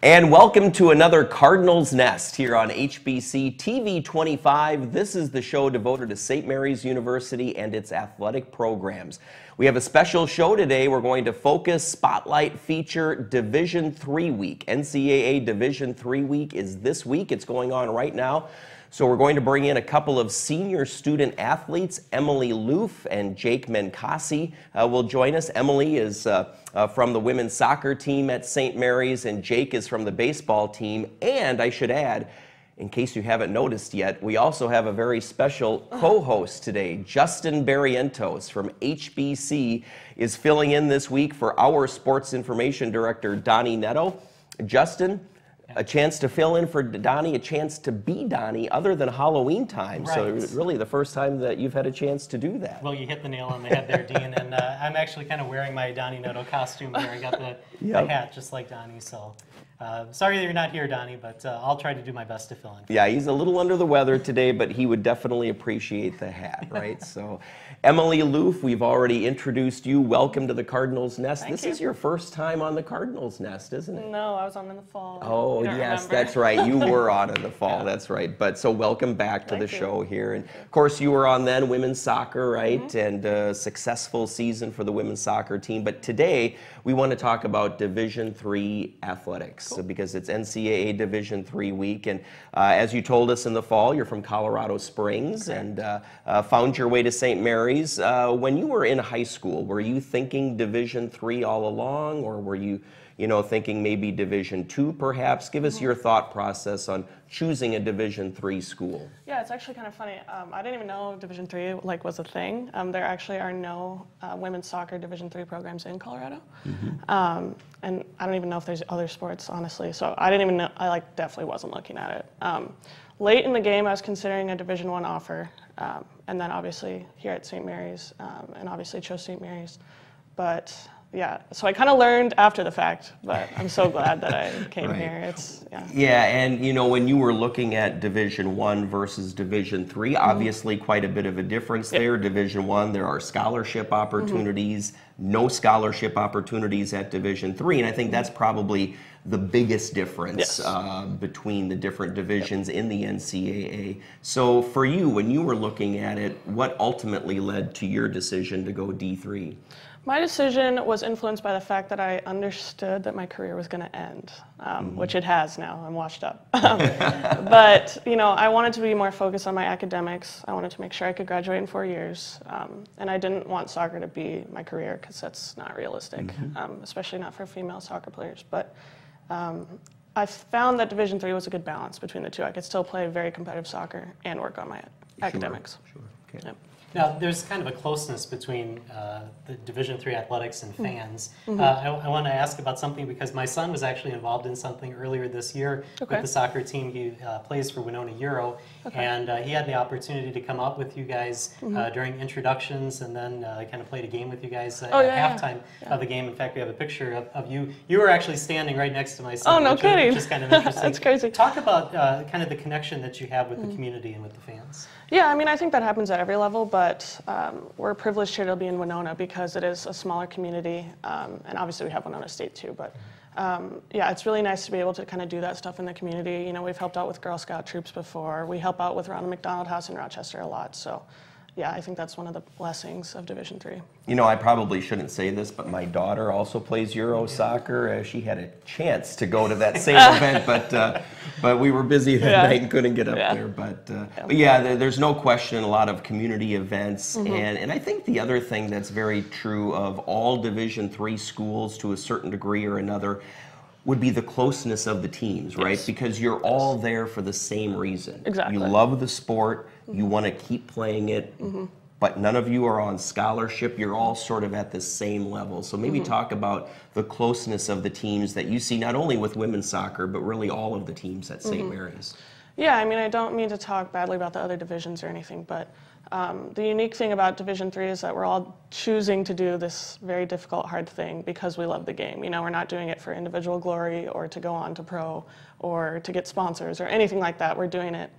And welcome to another Cardinals Nest here on HBC TV 25. This is the show devoted to St. Mary's University and its athletic programs. We have a special show today. We're going to focus, spotlight, feature Division III week. NCAA Division III week is this week. It's going on right now. So we're going to bring in a couple of senior student athletes. Emily Loof and Jake Mencacci will join us. Emily is from the women's soccer team at St. Mary's, and Jake is from the baseball team. And I should add, in case you haven't noticed yet, we also have a very special co-host today. Justin Barrientos from HBC is filling in this week for our sports information director, Donnie Netto. Justin, a chance to fill in for Donnie, a chance to be Donnie other than Halloween time. Right. So really the first time that you've had a chance to do that. Well, you hit the nail on the head there, Dean. And I'm actually kind of wearing my Donnie Netto costume here. I got the hat just like Donnie. So sorry that you're not here, Donnie, but I'll try to do my best to fill in. Yeah, he's a little under the weather today, but he would definitely appreciate the hat, right? So, Emily Loof, we've already introduced you. Welcome to the Cardinals Nest. This is your first time on the Cardinals Nest, isn't it? No, I was on in the fall. Oh, yes, remember. That's right. You were on in the fall, that's right. But so welcome back to the show here. And of course, you were on then women's soccer, right? And a successful season for the women's soccer team. But today, we want to talk about Division III athletics. So because it's NCAA Division III week. And as you told us in the fall, you're from Colorado Springs and found your way to St. Mary's. When you were in high school, were you thinking Division III all along, or were you thinking maybe Division II perhaps? Give us your thought process on choosing a Division III school. Yeah, it's actually kind of funny. I didn't even know Division III was a thing. There actually are no women's soccer Division III programs in Colorado. And I don't even know if there's other sports, honestly. So I didn't even know, I definitely wasn't looking at it. Late in the game, I was considering a Division I offer. And then obviously here at St. Mary's, and obviously chose St. Mary's. But yeah, so I kind of learned after the fact, but I'm so glad that I came here. Yeah, and when you were looking at Division I versus Division III, obviously quite a bit of a difference there. Division I, there are scholarship opportunities, no scholarship opportunities at Division III, and I think that's probably the biggest difference between the different divisions in the NCAA. So for you, when you were looking at it, what ultimately led to your decision to go D3? My decision was influenced by the fact that I understood that my career was going to end, which it has now. I'm washed up. But, I wanted to be more focused on my academics. I wanted to make sure I could graduate in 4 years. And I didn't want soccer to be my career because that's not realistic, especially not for female soccer players. But I found that Division III was a good balance between the two. I could still play very competitive soccer and work on my academics. Sure. Okay. Yep. Now, there's kind of a closeness between the Division III athletics and fans. I want to ask about something because my son was actually involved in something earlier this year with the soccer team. He plays for Winona Euro, and he had the opportunity to come up with you guys during introductions and then kind of played a game with you guys at halftime of the game. In fact, we have a picture of you. You were actually standing right next to my son, which is kind of interesting. That's crazy. Talk about kind of the connection that you have with the community and with the fans. Yeah, I mean, I think that happens at every level, but we're privileged here to be in Winona because it is a smaller community, and obviously we have Winona State too, but yeah, it's really nice to be able to kind of do that stuff in the community. We've helped out with Girl Scout troops before. We help out with Ronald McDonald House in Rochester a lot, so yeah, I think that's one of the blessings of Division III. I probably shouldn't say this, but my daughter also plays Euro soccer. She had a chance to go to that same event, but we were busy that night and couldn't get up there. But yeah, there's no question a lot of community events. And I think the other thing that's very true of all Division III schools to a certain degree or another would be the closeness of the teams, right? Because you're all there for the same reason. Exactly. You love the sport, you want to keep playing it, but none of you are on scholarship. You're all sort of at the same level. So maybe talk about the closeness of the teams that you see not only with women's soccer, but really all of the teams at St. Mary's. Yeah, I mean, I don't mean to talk badly about the other divisions or anything, but the unique thing about Division III is that we're all choosing to do this very difficult, hard thing because we love the game. We're not doing it for individual glory or to go on to pro or to get sponsors or anything like that. We're doing it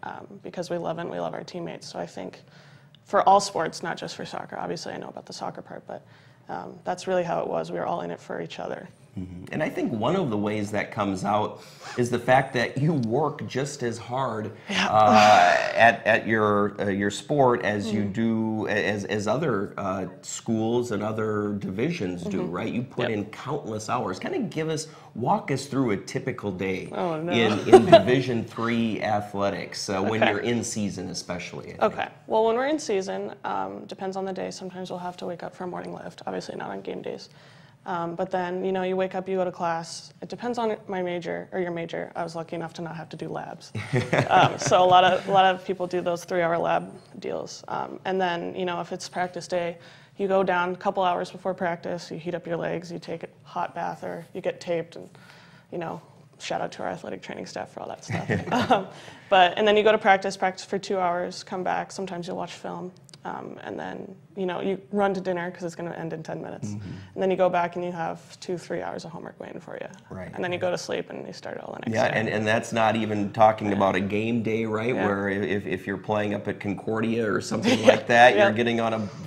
because we love it and we love our teammates. So I think for all sports, not just for soccer. Obviously, I know about the soccer part, but that's really how it was. We were all in it for each other. And I think one of the ways that comes out is the fact that you work just as hard at your sport as you do as other schools and other divisions do, right? You put in countless hours. Kind of walk us through a typical day in Division III athletics when you're in season, especially. Okay. Well, when we're in season, depends on the day. Sometimes we'll have to wake up for a morning lift. Obviously, not on game days. But then, you wake up, you go to class. It depends on my major or your major. I was lucky enough to not have to do labs. So a lot of people do those 3-hour lab deals. And then, if it's practice day, you go down a couple hours before practice, you heat up your legs, you take a hot bath, or you get taped, and, shout out to our athletic training staff for all that stuff. And then you go to practice for 2 hours, come back. Sometimes you'll watch film. And then, you run to dinner because it's going to end in 10 minutes. And then you go back and you have 2-3 hours of homework waiting for you. Right. And then you go to sleep and you start all the next day. And that's not even talking about a game day, right? Where if you're playing up at Concordia or something like that, you're getting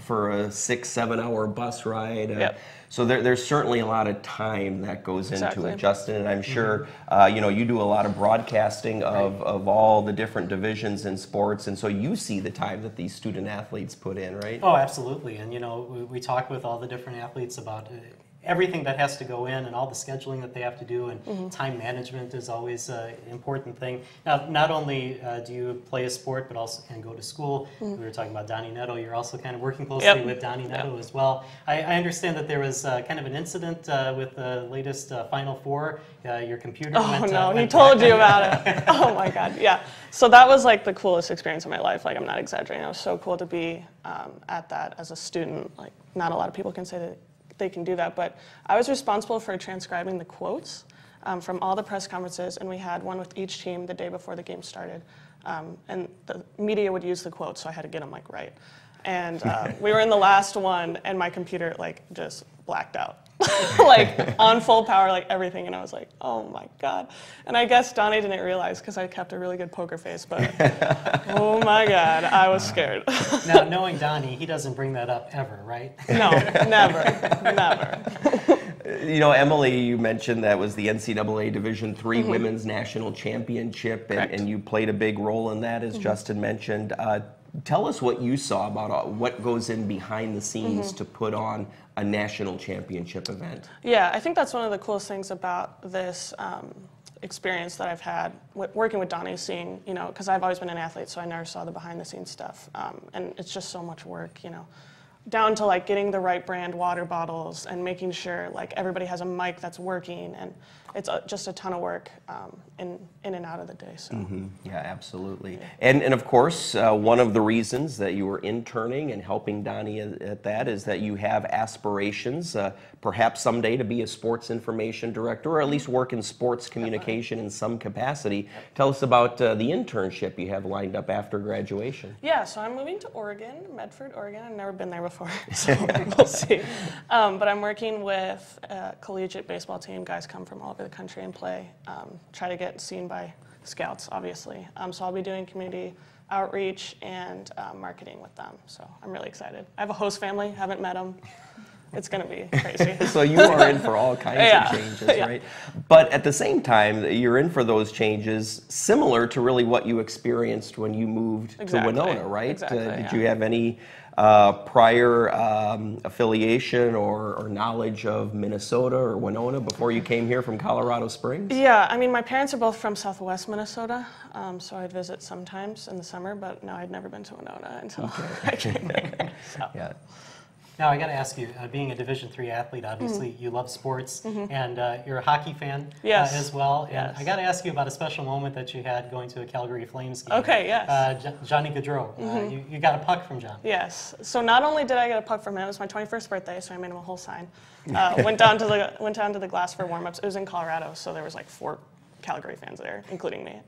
for a 6-7 hour bus ride. So there's certainly a lot of time that goes into it, Justin, and I'm sure you do a lot of broadcasting of all the different divisions in sports, and so you see the time that these student athletes put in, right? Oh, absolutely, and we talk with all the different athletes about everything that has to go in and all the scheduling that they have to do, and time management is always an important thing. Now, not only do you play a sport, but also can go to school. We were talking about Donnie Netto. You're also kind of working closely with Donnie Netto as well. I understand that there was kind of an incident with the latest Final Four. Your computer went he told you about it. Oh my God, yeah. So that was like the coolest experience of my life. Like, I'm not exaggerating. It was so cool to be at that as a student. Like, not a lot of people can say that they can do that, but I was responsible for transcribing the quotes from all the press conferences, and we had one with each team the day before the game started, and the media would use the quotes, so I had to get them right. And we were in the last one, and my computer just blacked out. On full power, everything, and I was like, oh my God. And I guess Donnie didn't realize because I kept a really good poker face, but oh my God, I was scared. Now, knowing Donnie, he doesn't bring that up ever, right? No, never. Emily, you mentioned that was the NCAA Division III Women's National Championship, and you played a big role in that, as Justin mentioned. Tell us what you saw about what goes in behind the scenes to put on a national championship event. Yeah, I think that's one of the coolest things about this experience that I've had working with Donnie, seeing, because I've always been an athlete, so I never saw the behind the scenes stuff. And it's just so much work, down to getting the right brand water bottles and making sure everybody has a mic that's working, and it's just a ton of work in and out of the day. So. Yeah, absolutely. And of course, one of the reasons that you were interning and helping Donnie at that is that you have aspirations, perhaps someday to be a sports information director, or at least work in sports communication in some capacity. Tell us about the internship you have lined up after graduation. Yeah, so I'm moving to Oregon, Medford, Oregon. I've never been there before, so we'll see. But I'm working with a collegiate baseball team. Guys come from all over the country and play, try to get seen by scouts, obviously. So I'll be doing community outreach and marketing with them. So I'm really excited. I have a host family, haven't met them. It's going to be crazy. So you are in for all kinds of changes, right? But at the same time, you're in for those changes similar to really what you experienced when you moved to Winona, right? Exactly, did you have any prior affiliation or knowledge of Minnesota or Winona before you came here from Colorado Springs? Yeah, I mean, my parents are both from Southwest Minnesota, so I'd visit sometimes in the summer, but no, I'd never been to Winona until I came here. So. Yeah. Now, I got to ask you, being a Division III athlete, obviously you love sports, and you're a hockey fan as well. And I got to ask you about a special moment that you had going to a Calgary Flames game. Okay, yes. Johnny Gaudreau, you got a puck from John. Yes. So not only did I get a puck from him, it was my 21st birthday, so I made him a whole sign. Went down to the glass for warm-ups. It was in Colorado, so there was 4 Calgary fans there, including me.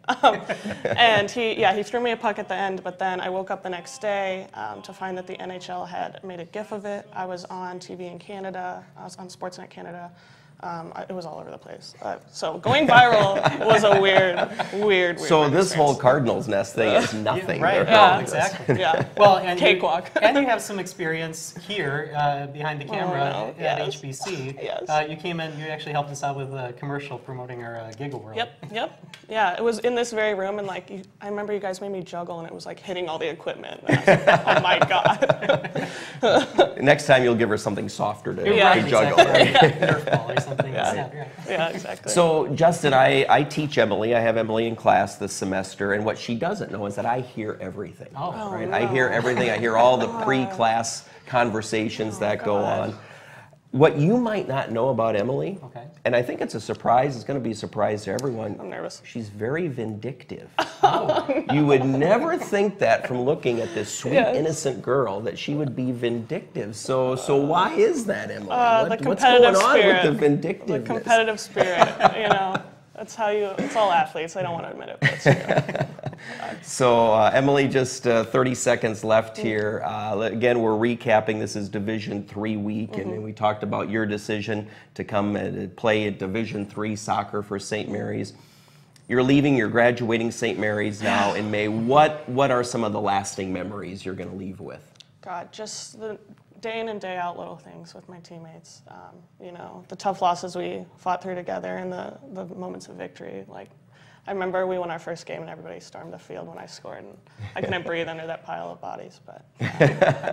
And he threw me a puck at the end, but then I woke up the next day to find that the NHL had made a GIF of it. I was on TV in Canada. I was on Sportsnet Canada. It was all over the place. So going viral was a weird So this experience. whole Cardinals Nest thing is nothing. Right, Yeah. exactly. Yeah. Well, and Cakewalk. and you have some experience here behind the camera at yes. HBC. Yes. You came in, you actually helped us out with a commercial promoting our Giggle World. Yep. Yeah, it was in this very room, and like I remember you guys made me juggle, and it was like hitting all the equipment. And I was like, oh my god. Next time you'll give her something softer to juggle. Exactly. Nerf ball or something. Yeah, exactly. So Justin, I teach Emily. I have Emily in class this semester, and what she doesn't know is that I hear everything. Oh, right? no. I hear everything. I hear all the pre-class conversations that go on. What you might not know about Emily, and I think it's a surprise, it's going to be a surprise to everyone. I'm nervous. She's very vindictive. You would never think that from looking at this sweet, innocent girl that she would be vindictive. So why is that, Emily? What's going on with the vindictiveness? The competitive spirit, you know. That's how it's all athletes. I don't want to admit it, but So Emily, just 30 seconds left here. Again, we're recapping. This is Division III week, and we talked about your decision to come and play at Division III soccer for St. Mary's. You're leaving, you're graduating St. Mary's now in May. What are some of the lasting memories you're going to leave with? God, just the day in and day out little things with my teammates. You know, the tough losses we fought through together and the moments of victory. Like, I remember we won our first game and everybody stormed the field when I scored, and I couldn't breathe under that pile of bodies. But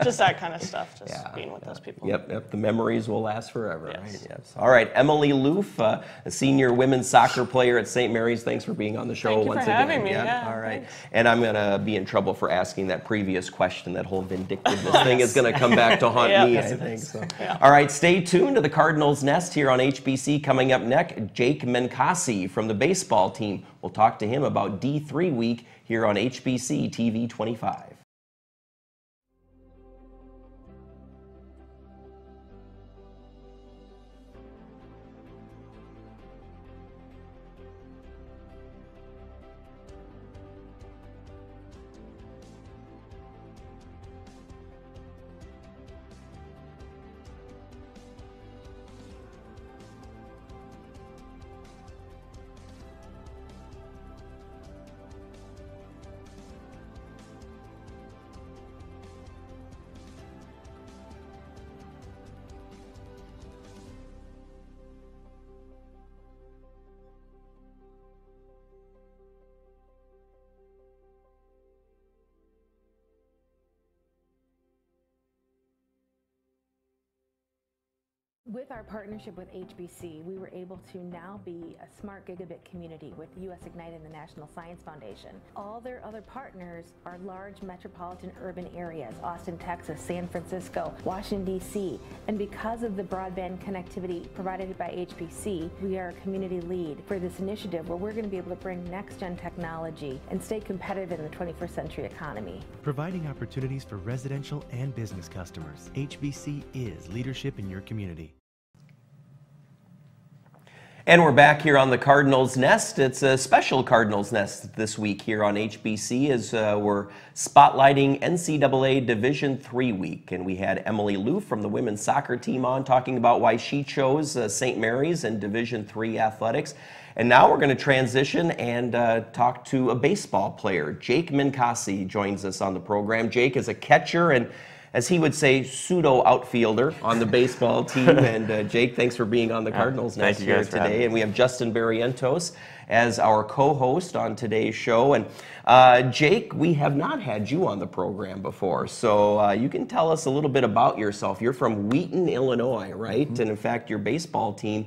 just that kind of stuff, just being with those people. Yep. The memories will last forever, Yes. right? Yes. All right, Emily Loof, a senior women's soccer player at St. Mary's. Thanks for being on the show Thank you once for again. having me. Yeah, all right. thanks. And I'm going to be in trouble for asking that previous question. That whole vindictiveness thing is going to come back to haunt me, I think. So. Yeah. All right, stay tuned to the Cardinals Nest here on HBC. Coming up next, Jake Mencacci from the baseball team. We'll talk to him about D3 week here on HBC TV 25. With our partnership with HBC, we were able to now be a smart gigabit community with US Ignite and the National Science Foundation. All their other partners are large metropolitan urban areas, Austin, Texas, San Francisco, Washington, D.C. And because of the broadband connectivity provided by HBC, we are a community lead for this initiative where we're going to be able to bring next-gen technology and stay competitive in the 21st century economy. Providing opportunities for residential and business customers. HBC is leadership in your community. And we're back here on the Cardinals Nest. It's a special Cardinals Nest this week here on HBC as we're spotlighting NCAA Division III week. And we had Emily Loof from the women's soccer team on talking about why she chose St. Mary's and Division III athletics. And now we're going to transition and talk to a baseball player. Jake Mencacci joins us on the program. Jake is a catcher and, as he would say, pseudo outfielder on the baseball team. And Jake, thanks for being on the Cardinals Nest here today. And we have Justin Barrientos as our co-host on today's show. And Jake, we have not had you on the program before, so you can tell us a little bit about yourself. You're from Wheaton, Illinois, right? Mm-hmm. And in fact, your baseball team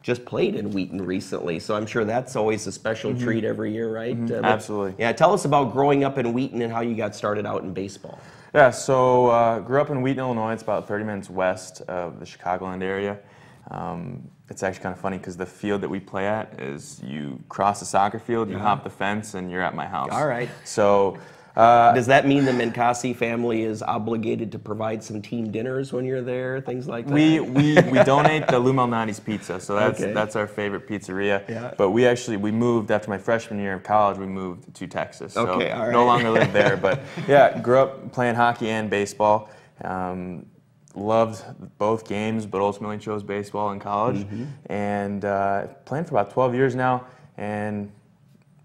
just played in Wheaton recently, so I'm sure that's always a special treat every year, right? Absolutely. Yeah, tell us about growing up in Wheaton and how you got started out in baseball. Yeah, so grew up in Wheaton, Illinois. It's about 30 minutes west of the Chicagoland area. It's actually kind of funny because the field that we play at is you cross the soccer field, you hop the fence, and you're at my house. All right. So does that mean the Mencacci family is obligated to provide some team dinners when you're there, things like that? We donate the Lou Malnati's Pizza, so that's our favorite pizzeria. Yeah. But we moved after my freshman year of college. We moved to Texas, so all right. no longer live there. But yeah, grew up playing hockey and baseball. loved both games, but ultimately chose baseball in college. And playing for about 12 years now, and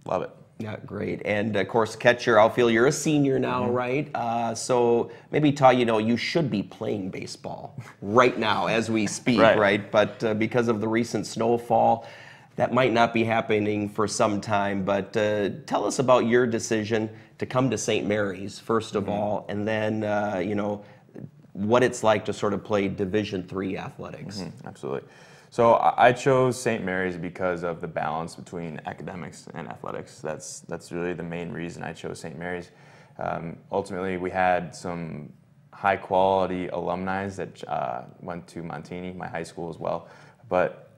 love it. Yeah, great. And of course, catcher, outfield, you're a senior now, right? So maybe, Todd, you should be playing baseball right now as we speak, right? But because of the recent snowfall, that might not be happening for some time. But tell us about your decision to come to St. Mary's, first of all, and then, what it's like to sort of play Division III athletics. Absolutely. So I chose St. Mary's because of the balance between academics and athletics. That's really the main reason I chose St. Mary's. Ultimately, we had some high-quality alumni that went to Montini, my high school as well. But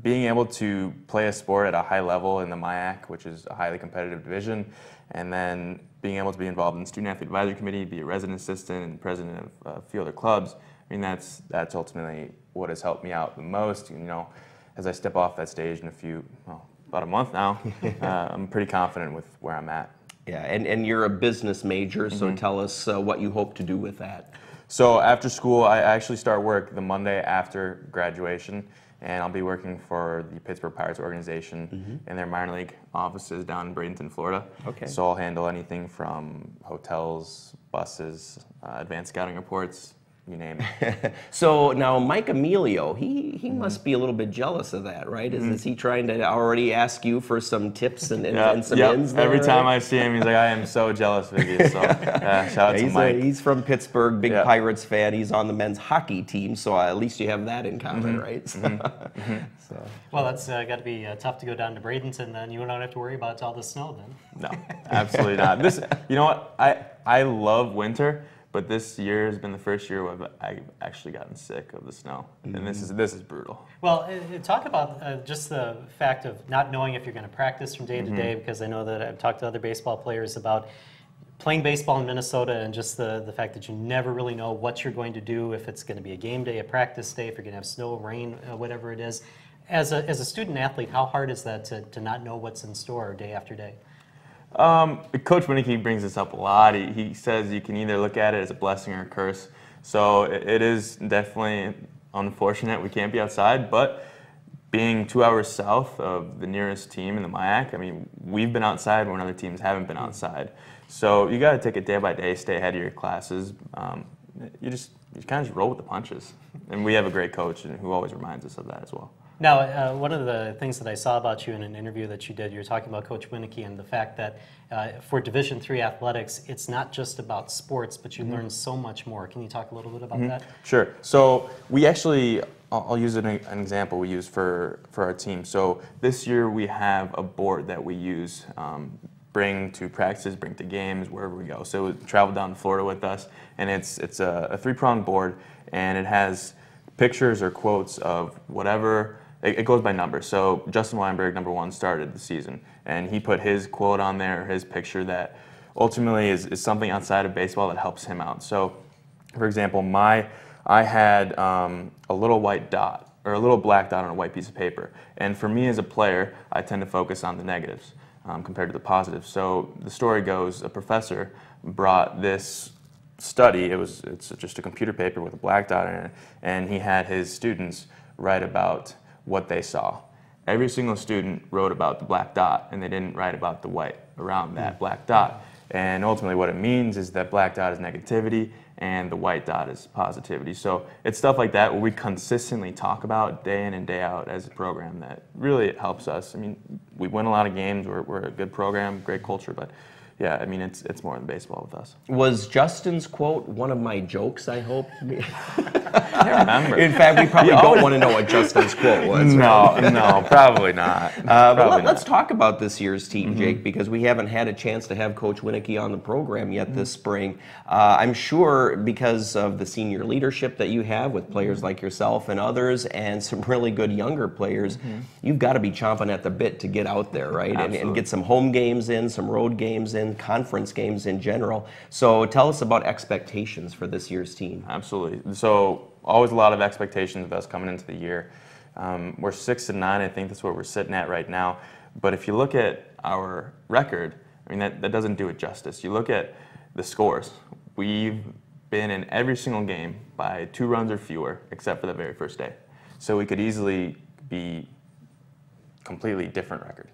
being able to play a sport at a high level in the MIAC, which is a highly competitive division, and then being able to be involved in the Student Athlete Advisory Committee, be a resident assistant and president of fielder clubs, I mean, that's ultimately what has helped me out the most. As I step off that stage in about a month now, I'm pretty confident with where I'm at. Yeah, and you're a business major, so tell us what you hope to do with that. So after school, I actually start work the Monday after graduation, and I'll be working for the Pittsburgh Pirates organization in their minor league offices down in Bradenton, Florida. Okay. So I'll handle anything from hotels, buses, advanced scouting reports, you name it. So now Mike Emilio, he must be a little bit jealous of that, right? Is he trying to already ask you for some tips and some ins there? Every time I see him, he's like, I am so jealous of you. So shout out to Mike. He's from Pittsburgh, big Pirates fan. He's on the men's hockey team, so at least you have that in common, right? So. Well, that's got to be tough to go down to Bradenton, then. You don't have to worry about all the snow, then. No, absolutely not. You know what? I love winter. But this year has been the first year where I've actually gotten sick of the snow, and this is brutal. Well, talk about just the fact of not knowing if you're going to practice from day to day, because I know that I've talked to other baseball players about playing baseball in Minnesota, and just the fact that you never really know what you're going to do, if it's going to be a game day, a practice day, if you're going to have snow, rain, whatever it is. As a student athlete, how hard is that to not know what's in store day after day? Coach Winnicky brings this up a lot. He says you can either look at it as a blessing or a curse. So it is definitely unfortunate we can't be outside, but being 2 hours south of the nearest team in the MIAC, I mean, we've been outside when other teams haven't been outside. So you got to take it day by day, stay ahead of your classes. You kind of just roll with the punches. And we have a great coach who always reminds us of that as well. Now, one of the things that I saw about you in an interview that you did, you were talking about Coach Winnicky and the fact that for Division III athletics, it's not just about sports, but you learn so much more. Can you talk a little bit about that? Sure. So we actually, I'll use an example we use for our team. So this year we have a board that we use, bring to practices, bring to games, wherever we go. So it traveled down to Florida with us, and it's a three-pronged board, and it has pictures or quotes of whatever. It goes by number. So Justin Weinberg, number 1, started the season, and he put his quote on there, his picture that ultimately is something outside of baseball that helps him out. So, for example, I had a little white dot, or a little black dot on a white piece of paper. And for me as a player, I tend to focus on the negatives compared to the positives. So the story goes, a professor brought this study, it's just a computer paper with a black dot in it, and he had his students write about what they saw. Every single student wrote about the black dot, and they didn't write about the white around that black dot. And ultimately what it means is that black dot is negativity and the white dot is positivity. So it's stuff like that where we consistently talk about day in and day out as a program that really helps us. I mean, we win a lot of games, we're a good program, great culture, but yeah, I mean, it's more than baseball with us. Was Justin's quote one of my jokes, I hope? I can't remember. In fact, we probably don't want to know what Justin's quote was. No, probably not. Let's talk about this year's team, Jake, because we haven't had a chance to have Coach Winnicky on the program yet this spring. I'm sure because of the senior leadership that you have with players like yourself and others and some really good younger players, you've got to be chomping at the bit to get out there, right? And get some home games in, some road games in, conference games in general. So tell us about expectations for this year's team. Absolutely. So always a lot of expectations with us coming into the year. We're 6-9. I think that's where we're sitting at right now. But if you look at our record, I mean, that doesn't do it justice. You look at the scores. We've been in every single game by 2 runs or fewer, except for the very first day. So we could easily be completely different record.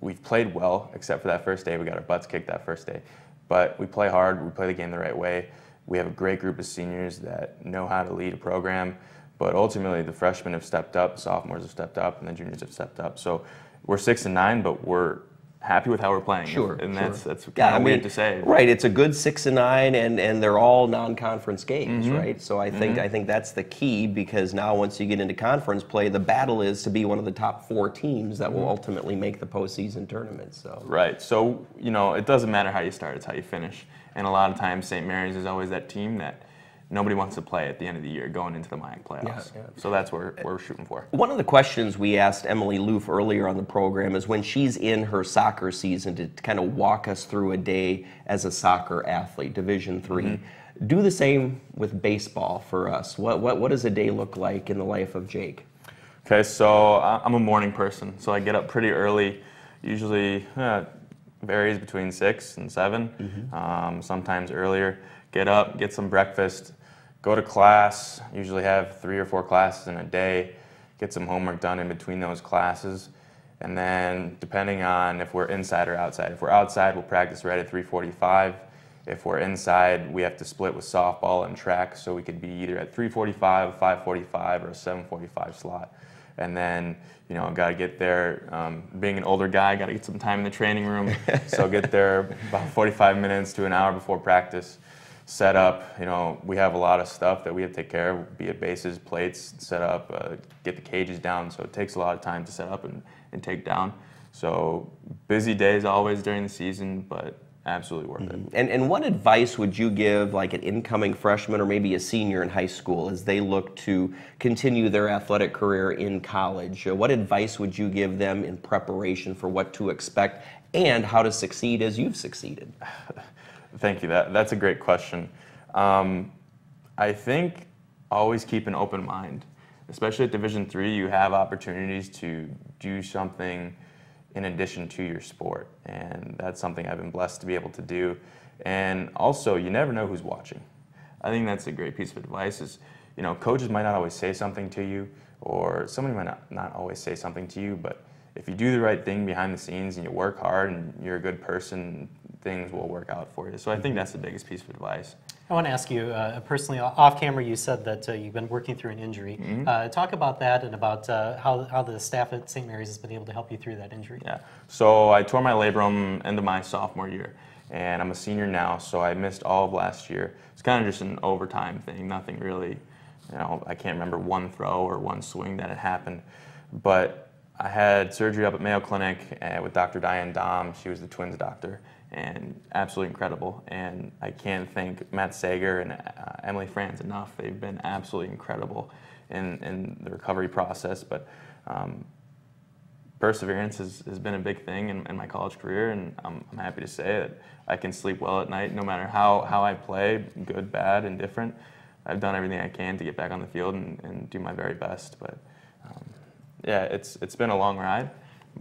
We've played well, except for that first day. We got our butts kicked that first day. But we play hard, we play the game the right way. We have a great group of seniors that know how to lead a program, but ultimately the freshmen have stepped up, the sophomores have stepped up, and the juniors have stepped up. So we're 6-9, but we're happy with how we're playing. Sure, and sure. That's kind of weird to say. Right, it's a good 6-9, and they're all non-conference games, right? So I think that's the key, because now once you get into conference play, the battle is to be one of the top 4 teams that will ultimately make the postseason tournament. So right, so it doesn't matter how you start; it's how you finish. And a lot of times, St. Mary's is always that team that nobody wants to play at the end of the year going into the MIAC playoffs. Yeah. So that's what we're shooting for. One of the questions we asked Emily Loof earlier on the program is when she's in her soccer season to kind of walk us through a day as a soccer athlete, Division III. Do the same with baseball for us. What does a day look like in the life of Jake? Okay, so I'm a morning person, so I get up pretty early, usually varies between 6 and 7, sometimes earlier. Get up, get some breakfast, go to class, usually have 3 or 4 classes in a day, get some homework done in between those classes, and then depending on if we're inside or outside. If we're outside, we'll practice right at 3:45. If we're inside, we have to split with softball and track, so we could be either at 3:45, 5:45, or a 7:45 slot. And then, got to get there. Being an older guy, got to get some time in the training room, so get there about 45 minutes to an hour before practice. Set up, we have a lot of stuff that we have to take care of, be it bases, plates, set up, get the cages down, so it takes a lot of time to set up and take down. So busy days always during the season, but absolutely worth it. And what advice would you give like an incoming freshman or maybe a senior in high school as they look to continue their athletic career in college? What advice would you give them in preparation for what to expect and how to succeed as you've succeeded? Thank you. That's a great question. I think always keep an open mind. Especially at Division III, you have opportunities to do something in addition to your sport, and that's something I've been blessed to be able to do. And also, you never know who's watching. I think that's a great piece of advice is, coaches might not always say something to you, or somebody might not always say something to you, but if you do the right thing behind the scenes and you work hard and you're a good person, things will work out for you. So I think that's the biggest piece of advice. I want to ask you, personally, off camera, you said that you've been working through an injury. Talk about that and about how the staff at St. Mary's has been able to help you through that injury. Yeah, so I tore my labrum end of my sophomore year, and I'm a senior now, so I missed all of last year. It's kind of just an overtime thing, nothing really, I can't remember one throw or one swing that had happened. But I had surgery up at Mayo Clinic with Dr. Diane Dom. She was the twins doctor, and absolutely incredible. And I can't thank Matt Sager and Emily Franz enough. They've been absolutely incredible in the recovery process. But perseverance has been a big thing in my college career, and I'm happy to say that I can sleep well at night no matter how I play, good, bad, indifferent. I've done everything I can to get back on the field and do my very best. But yeah, it's been a long ride,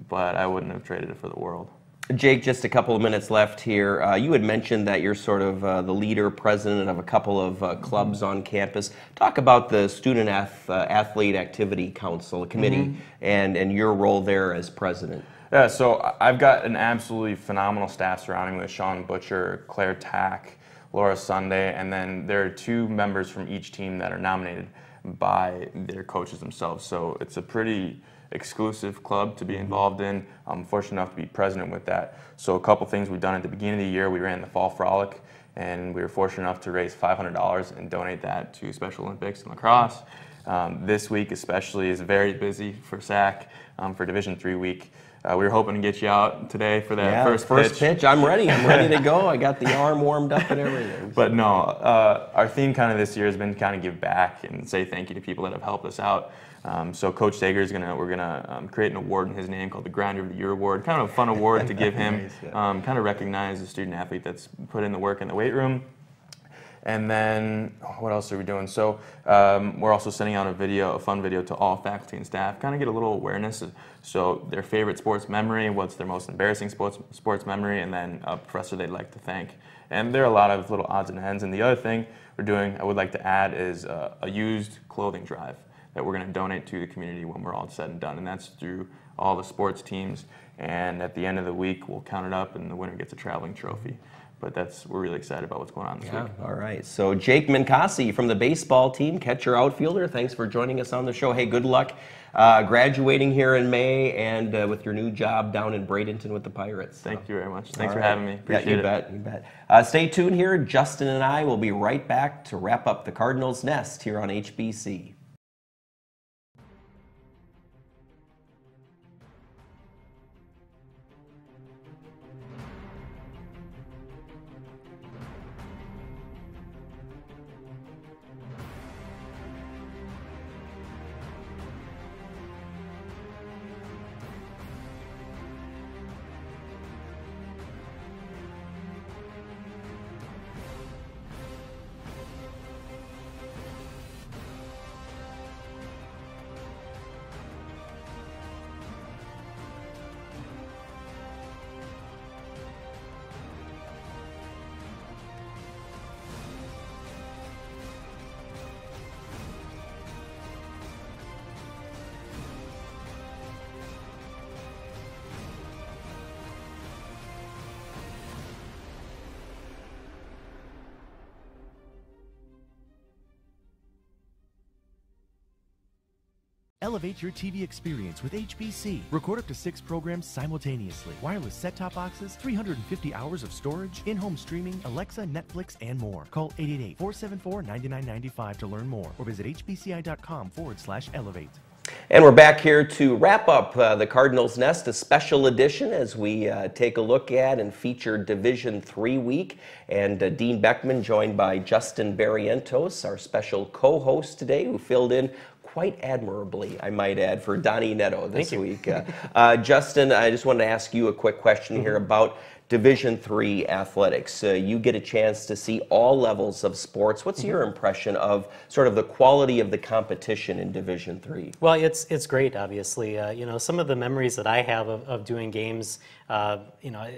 but I wouldn't have traded it for the world. Jake, just a couple of minutes left here. You had mentioned that you're sort of the leader, president of a couple of clubs on campus. Talk about the Student Athlete Activity Council Committee and your role there as president. Yeah, so I've got an absolutely phenomenal staff surrounding me with Sean Butcher, Claire Tack, Laura Sunday, and then there are 2 members from each team that are nominated by their coaches themselves. So it's a pretty exclusive club to be involved in. I'm fortunate enough to be president with that. So a couple things we've done at the beginning of the year, we ran the Fall Frolic, and we were fortunate enough to raise $500 and donate that to Special Olympics and lacrosse. This week especially is very busy for SAC, for Division III week. We were hoping to get you out today for that first pitch. I'm ready. I'm ready to go. I got the arm warmed up and everything. But no, our theme kind of this year has been kind of give back and say thank you to people that have helped us out. So Coach Sager we're gonna create an award in his name called the Grinder of the Year Award. Kind of a fun award to give him, nice, yeah. Kind of recognize the student athlete that's put in the work in the weight room. And then what else are we doing? So we're also sending out a fun video to all faculty and staff, kind of get a little awareness. So their favorite sports memory, what's their most embarrassing sports memory, and then a professor they'd like to thank. And there are a lot of little odds and ends. And the other thing we're doing, I would like to add, is a used clothing drive that we're going to donate to the community when we're all said and done. And that's through all the sports teams. And at the end of the week, we'll count it up, and the winner gets a traveling trophy. But we're really excited about what's going on this week. All right. So Jake Mencacci from the baseball team, catcher outfielder, thanks for joining us on the show. Hey, good luck graduating here in May and with your new job down in Bradenton with the Pirates. Thank you very much. Thanks for having me. Appreciate it. You bet. Stay tuned here. Justin and I will be right back to wrap up the Cardinals Nest here on HBC. Elevate your TV experience with HBC. Record up to 6 programs simultaneously. Wireless set-top boxes, 350 hours of storage, in-home streaming, Alexa, Netflix, and more. Call 888-474-9995 to learn more or visit hbci.com/elevate. And we're back here to wrap up the Cardinals Nest, a special edition as we take a look at and feature Division III week. And Dean Beckman joined by Justin Barrientos, our special co-host today, who filled in quite admirably, I might add, for Donnie Netto this week. Justin, I just wanted to ask you a quick question here about Division III athletics. You get a chance to see all levels of sports. What's your impression of sort of the quality of the competition in Division III? Well, it's great, obviously. You know, some of the memories that I have of doing games, you know,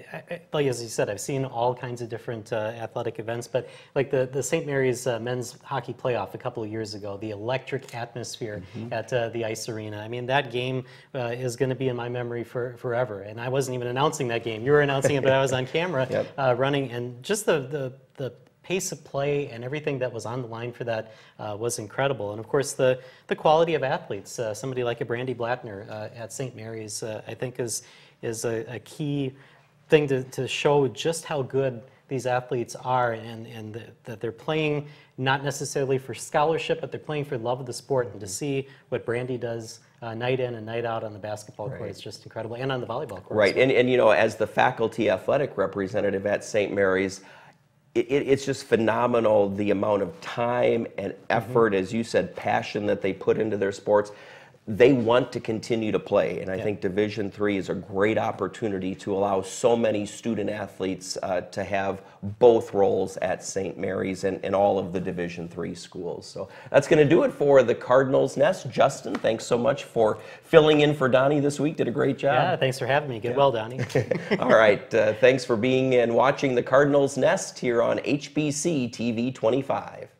like as you said, I've seen all kinds of different athletic events, but like the St. Mary's men's hockey playoff a couple of years ago, the electric atmosphere at the ice arena. I mean, that game is going to be in my memory forever. And I wasn't even announcing that game. You were announcing it, but I was on camera running, and just the pace of play and everything that was on the line for that was incredible. And of course, the quality of athletes. Somebody like a Brandy Blattner at St. Mary's, I think, is a key thing to show just how good these athletes are, and that they're playing not necessarily for scholarship, but they're playing for love of the sport. And to see what Brandy does night in and night out on the basketball court is just incredible, and on the volleyball court. Right, and you know, as the faculty athletic representative at St. Mary's, it's just phenomenal the amount of time and effort, as you said, passion that they put into their sports. They want to continue to play, and I think Division III is a great opportunity to allow so many student athletes to have both roles at St. Mary's and all of the Division III schools. So that's going to do it for the Cardinals Nest. Justin, thanks so much for filling in for Donnie this week. Did a great job. Yeah, thanks for having me. Get well, Donnie. All right, thanks for being and watching the Cardinals Nest here on HBC TV 25.